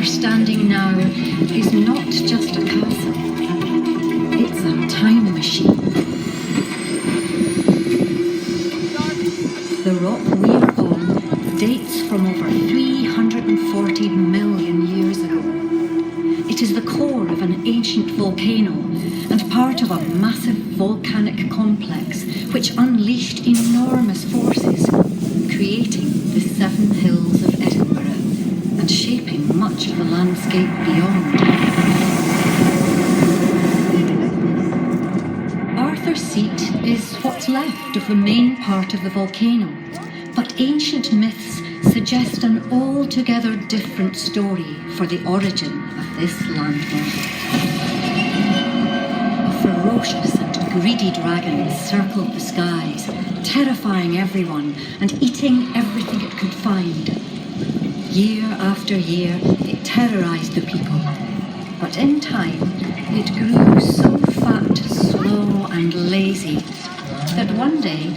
are standing now is not just a castle, it's a time machine. The rock we are on dates from over 340 million years ago. It is the core of an ancient volcano and part of a massive volcanic complex which unleashed enormous forces, creating the Seven Hills of Edinburgh and shaping much of the landscape beyond. Arthur's Seat is what's left of the main part of the volcano, but ancient myths suggest an altogether different story for the origin of this landmark. A ferocious and greedy dragon circled the skies, terrifying everyone and eating everything it could find. Year after year, it terrorized the people, but in time, it grew so fat, slow and lazy that one day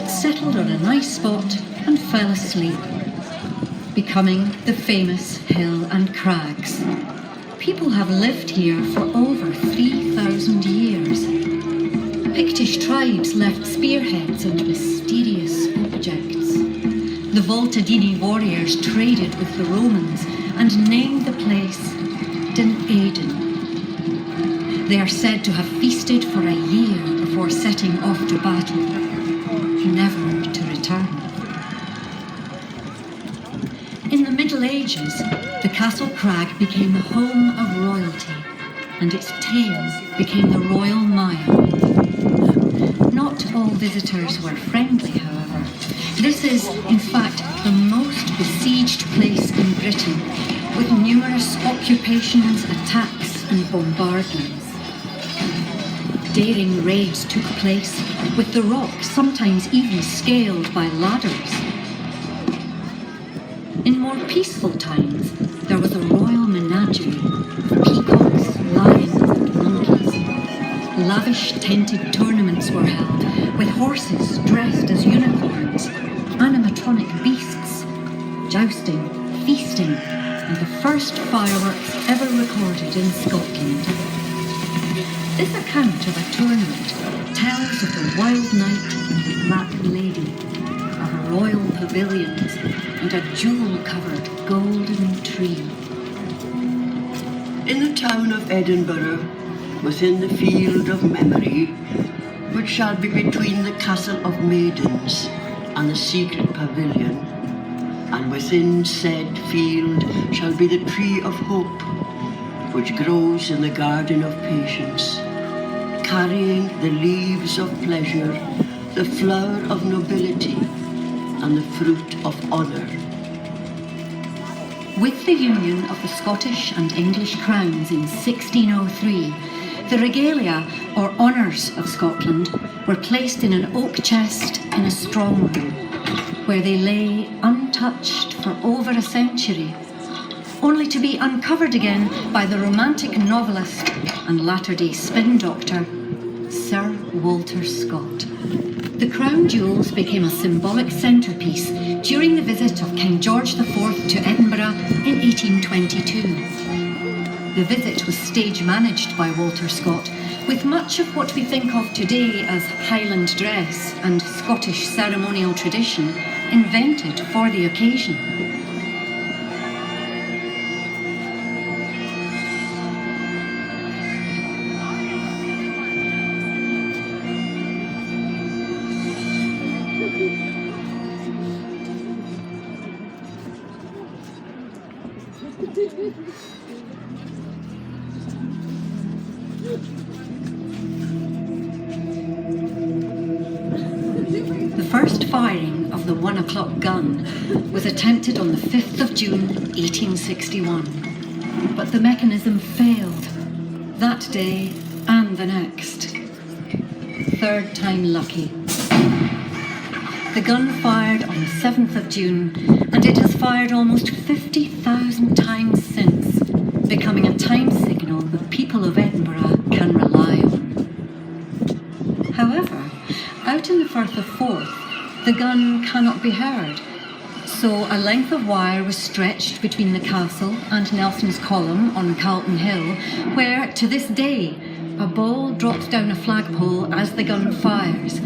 it settled on a nice spot and fell asleep, becoming the famous Hill and Crags. People have lived here for over 3,000 years. Pictish tribes left spearheads and mysterious objects. The Voltadini warriors traded with the Romans and named the place Dun Éden. They are said to have feasted for a year before setting off to battle, never to return. In the Middle Ages, the Castle Crag became the home of royalty, and its tail became the Royal Mile. Not all visitors were friendly, however. This is, in fact, the most besieged place in Britain, with numerous occupations, attacks and bombardments. Daring raids took place, with the rock sometimes even scaled by ladders. In more peaceful times, there was a royal menagerie of peacocks, lions and monkeys. Lavish tented tournaments were held, with horses dressed as unicorns, animatronic beasts, jousting, feasting, and the first fireworks ever recorded in Scotland. This account of a tournament tells of the Wild Knight and the Black Lady, of royal pavilions and a jewel-covered golden tree. In the town of Edinburgh, within the field of memory, which shall be between the Castle of Maidens and the secret pavilion, and within said field shall be the tree of hope, which grows in the garden of patience, carrying the leaves of pleasure, the flower of nobility, and the fruit of honour. With the union of the Scottish and English crowns in 1603, the regalia, or honours of Scotland, were placed in an oak chest in a strong room, where they lay untouched for over a century, only to be uncovered again by the romantic novelist and latter-day spin doctor, Sir Walter Scott. The crown jewels became a symbolic centrepiece during the visit of King George IV to Edinburgh in 1822. The visit was stage-managed by Walter Scott, with much of what we think of today as Highland dress and Scottish ceremonial tradition invented for the occasion. The first firing of the 1 o'clock gun was attempted on the 5th of June 1861, but the mechanism failed that day and the next. Third time lucky. The gun fired on the 7th of June, and it has fired almost 50,000 times since, becoming a time signal the people of Edinburgh can rely on. However, out in the Firth of Forth, the gun cannot be heard, So a length of wire was stretched between the castle and Nelson's Column on Calton Hill, where, to this day, a ball drops down a flagpole as the gun fires,